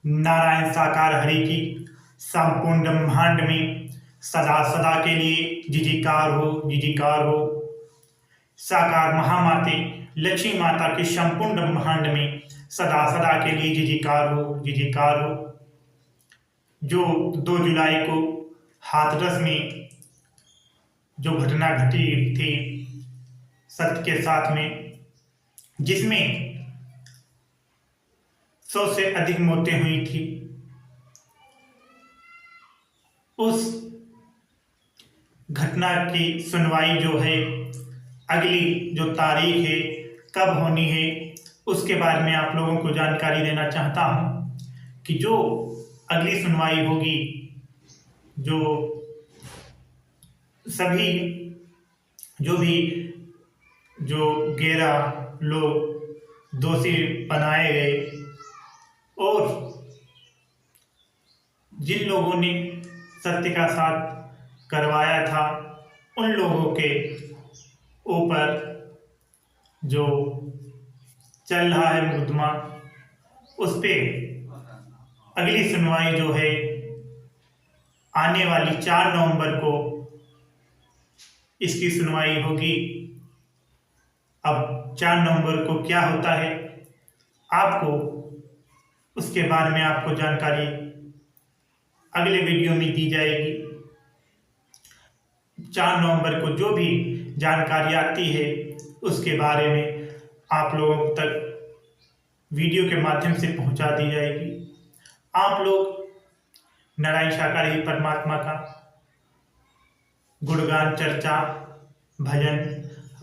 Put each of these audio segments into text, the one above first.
नारायण साकार हरि की संपूर्ण ब्रह्मांड में सदा सदा के लिए जिजिकार हो, जिजिकार हो। साकार महामाते लक्ष्मी माता की संपूर्ण ब्रह्मांड में सदा सदा के लिए जिजिकार हो, जिजिकार हो। जो 2 जुलाई को हाथरस में जो घटना घटी थी सत्य के साथ में, जिसमें 100 से अधिक मौतें हुई थी, उस घटना की सुनवाई जो है अगली जो तारीख है कब होनी है उसके बारे में आप लोगों को जानकारी देना चाहता हूं कि जो अगली सुनवाई होगी, जो सभी जो भी जो 11 लोग दोषी बनाए गए और जिन लोगों ने सत्य का साथ करवाया था उन लोगों के ऊपर जो चल रहा है मुकदमा, उस पे अगली सुनवाई जो है आने वाली 4 नवंबर को इसकी सुनवाई होगी। अब 4 नवंबर को क्या होता है आपको उसके बारे में आपको जानकारी अगले वीडियो में दी जाएगी। 4 नवंबर को जो भी जानकारी आती है उसके बारे में आप लोगों तक वीडियो के माध्यम से पहुंचा दी जाएगी। आप लोग नारायण साकार ही परमात्मा का गुणगान, चर्चा, भजन,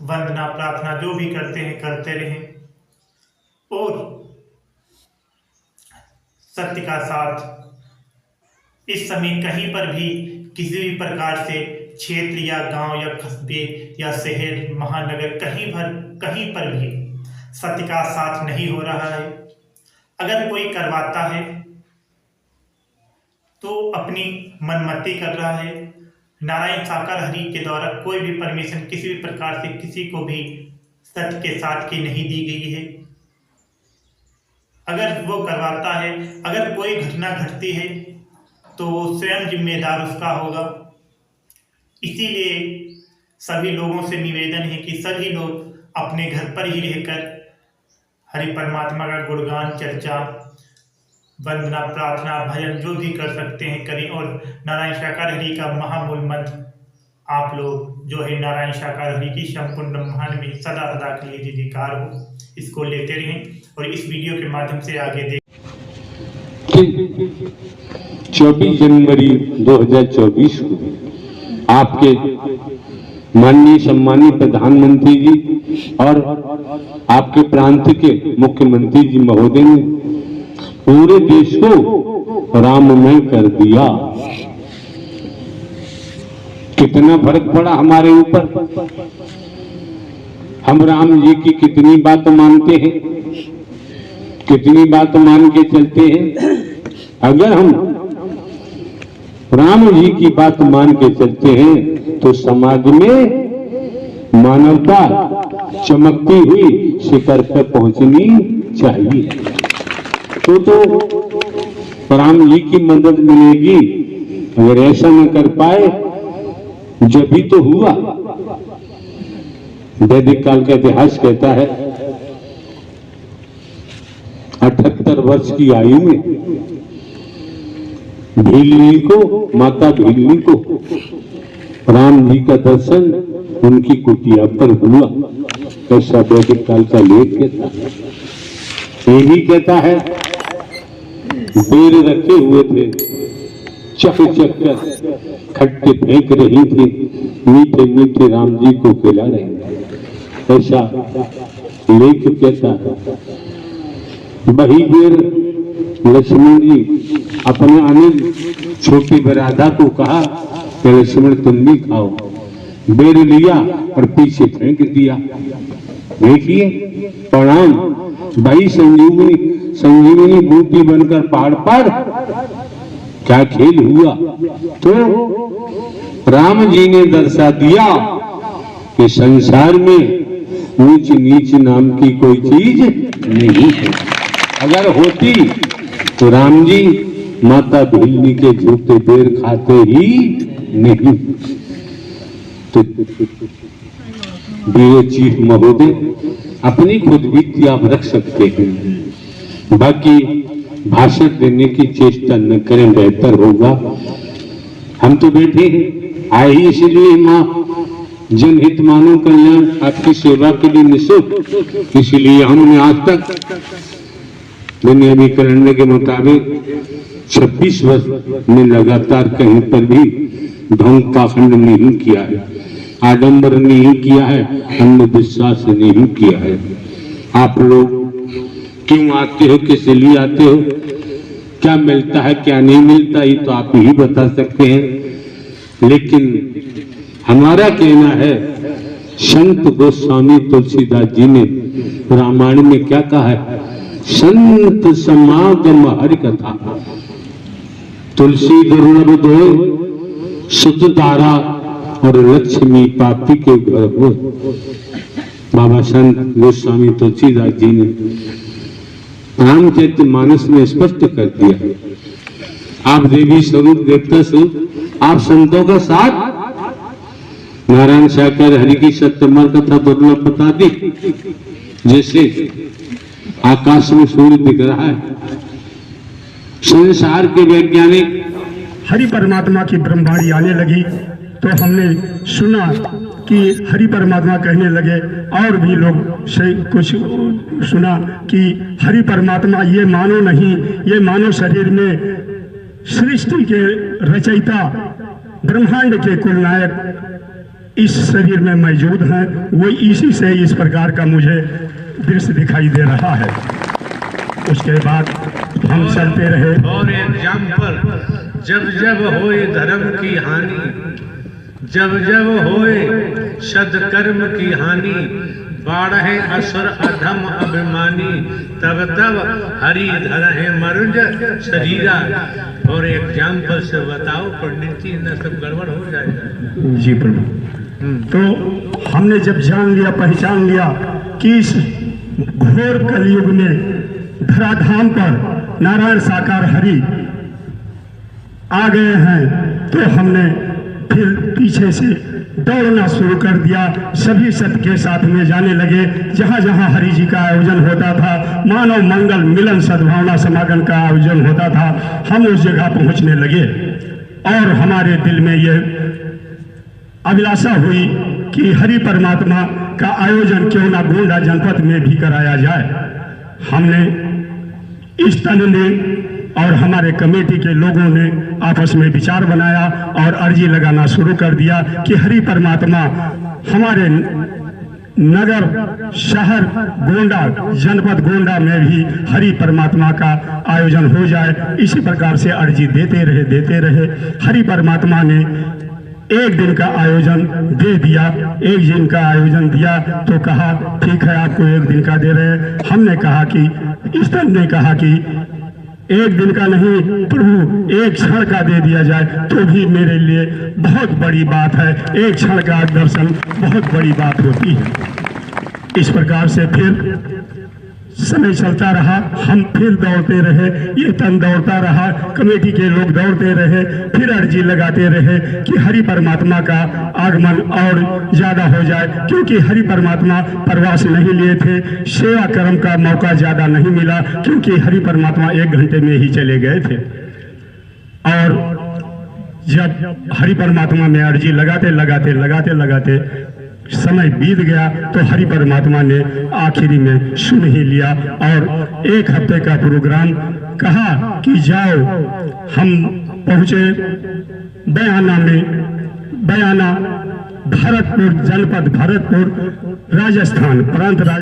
वंदना, प्रार्थना जो भी करते हैं करते रहें और सत्य का साथ इस समय कहीं पर भी किसी भी प्रकार से क्षेत्र या गांव या कस्बे या शहर महानगर कहीं पर भी सत्य का साथ नहीं हो रहा है। अगर कोई करवाता है तो अपनी मनमती कर रहा है। नारायण साकार हरि के द्वारा कोई भी परमिशन किसी भी प्रकार से किसी को भी सत्य के साथ की नहीं दी गई है। अगर वो करवाता है, अगर कोई घटना घटती है तो वो स्वयं जिम्मेदार उसका होगा। इसीलिए सभी लोगों से निवेदन है कि सभी लोग अपने घर पर ही रहकर हरि परमात्मा का गुणगान, चर्चा, वंदना, प्रार्थना, भजन जो भी कर सकते हैं करें और नारायण साकार हरि का महामूल मंत्र आप लोग जो है नारायण साकार हरि की संपूर्ण ब्रह्मांड में सदा सदा के लिए जिजिकार हो, इसको लेते रहें और इस वीडियो के माध्यम से आगे देखें। 24 जनवरी 2024 को आपके माननीय सम्मानीय प्रधानमंत्री जी और आपके प्रांत के मुख्यमंत्री जी महोदय ने पूरे देश को राममय कर दिया। कितना फर्क पड़ा हमारे ऊपर। हम राम जी की कितनी बात मानते हैं, कितनी बात मान के चलते हैं। अगर हम राम जी की बात मान के चलते हैं तो समाज में मानवता चमकती हुई शिखर पर पहुंचनी चाहिए। तो राम जी की मदद मिलेगी। अगर ऐसा न कर पाए जब भी तो हुआ। वैदिक काल का इतिहास कहता है 78 वर्ष की आयु में भीलनी को, माता भीलनी को राम जी का दर्शन उनकी कुटिया पर हुआ। ऐसा वैदिक काल का लेख कहता है। ये भी कहता है बेर रखे हुए थे, चक चक कर खट्टे फेंक रही थी, मीठे मीठे राम जी को खिला रहे थे। ऐसा लेख कहता है। वही बेर लक्ष्मण जी अपने अनिल छोटी बराधा को कहा कि लक्ष्मण तुम भी खाओ। बेर लिया और पीछे फेंक दिया। देखिए प्रणाम भाई, संजीवनी बूटी बनकर पहाड़ पर क्या खेल हुआ। तो राम जी ने दर्शा दिया कि संसार में ऊंच नीच नाम की कोई चीज नहीं है। अगर होती तो राम जी माता भीलनी के जूते पैर खाते ही नहीं। तो बीए चीफ महोदय अपनी खुद भी आप रख सकते हैं, बाकी भाषण देने की चेष्टा न करें, बेहतर होगा। हम तो बैठे हैं आए ही इसलिए माँ जनहित मानव कल्याण आपकी सेवा के लिए निःशुल्क, इसलिए हमने आज तक विनियमीकरण के मुताबिक 26 वर्ष में लगातार कहीं पर भी ढंग पाखंड नहीं किया है, आडंबर नहीं किया है, अंधविश्वास नहीं किया है। आप लोग क्यों आते हो, किस लिए आते हो, क्या मिलता है क्या नहीं मिलता, ये तो आप ही बता सकते हैं। लेकिन हमारा कहना है, संत गोस्वामी तुलसीदास जी ने रामायण में क्या कहा है, संत समागम हरि कथा, तुलसी दुर्लभ धोए सुत तारा और लक्ष्मी पापी के घर हो। बाबा संत गोस्वामी तुलसीदास जी ने रामचरित मानस में स्पष्ट कर दिया। आप देवी स्वरूप देवता स्वरूप, आप संतों का साथ। नारायण शाकर हरि की सत्यमर कथा दुर्लभ बता दी, जैसे आकाश में सूर्य दिख रहा है। संसार के वैज्ञानिक हरि परमात्मा की ब्रह्मवाणी आने लगी तो हमने सुना कि हरि परमात्मा कहने लगे, और भी लोग से कुछ सुना कि हरि परमात्मा ये मानो नहीं, ये मानव शरीर में सृष्टि के रचयिता ब्रह्मांड के कुल नायक इस शरीर में मौजूद हैं, वो इसी से इस प्रकार का मुझे दृश्य दिखाई दे रहा है। उसके बाद हम चलते रहे। और एग्जाम्पल, जब जब होए धर्म की हानि, जब जब होए सदकर्म की हानि, बाढ़े असुर अधम अभिमानी, तब तब हरि धरहि मरुज शरीरा। और एग्जाम्पल से बताओ, पंडित जी न सब गड़बड़ हो जाएगा। जी प्रभु। तो हमने जब जान लिया, पहचान लिया कि इस घोर कलयुग में धराधाम पर नारायण साकार हरि आ गए हैं, तो हमने फिर पीछे से दौड़ना शुरू कर दिया। सभी सत्य के साथ में जाने लगे। जहाँ जहाँ हरि जी का आयोजन होता था, मानव मंगल मिलन सद्भावना समागम का आयोजन होता था, हम उस जगह पहुँचने लगे। और हमारे दिल में ये अभिलाषा हुई कि हरि परमात्मा का आयोजन क्यों ना गोंडा जनपद में भी कराया जाए। हमने इस तन ने और हमारे कमेटी के लोगों ने आपस में विचार बनाया और अर्जी लगाना शुरू कर दिया कि हरि परमात्मा हमारे नगर शहर गोंडा जनपद गोंडा में भी हरि परमात्मा का आयोजन हो जाए। इसी प्रकार से अर्जी देते रहे। हरि परमात्मा ने एक दिन का आयोजन दे दिया। एक दिन का आयोजन दिया तो कहा ठीक है, आपको एक दिन का दे रहे हैं। हमने कहा कि इस तरह ने कहा कि एक दिन का नहीं प्रभु, एक क्षण का दे दिया जाए तो भी मेरे लिए बहुत बड़ी बात है। एक क्षण का दर्शन बहुत बड़ी बात होती है। इस प्रकार से फिर समय चलता रहा, हम फिर दौड़ते रहे, ये तन दौड़ता रहा, कमेटी के लोग दौड़ते रहे, फिर अर्जी लगाते रहे कि हरि परमात्मा का आगमन और ज्यादा हो जाए, क्योंकि हरि परमात्मा प्रवास नहीं लिए थे, सेवा कर्म का मौका ज्यादा नहीं मिला, क्योंकि हरि परमात्मा 1 घंटे में ही चले गए थे। और जब हरि परमात्मा में अर्जी लगाते समय बीत गया तो हरि परमात्मा ने आखिरी में सुन ही लिया और 1 हफ्ते का प्रोग्राम कहा कि जाओ। हम पहुंचे बयाना भरतपुर जनपद, भरतपुर राजस्थान प्रांत।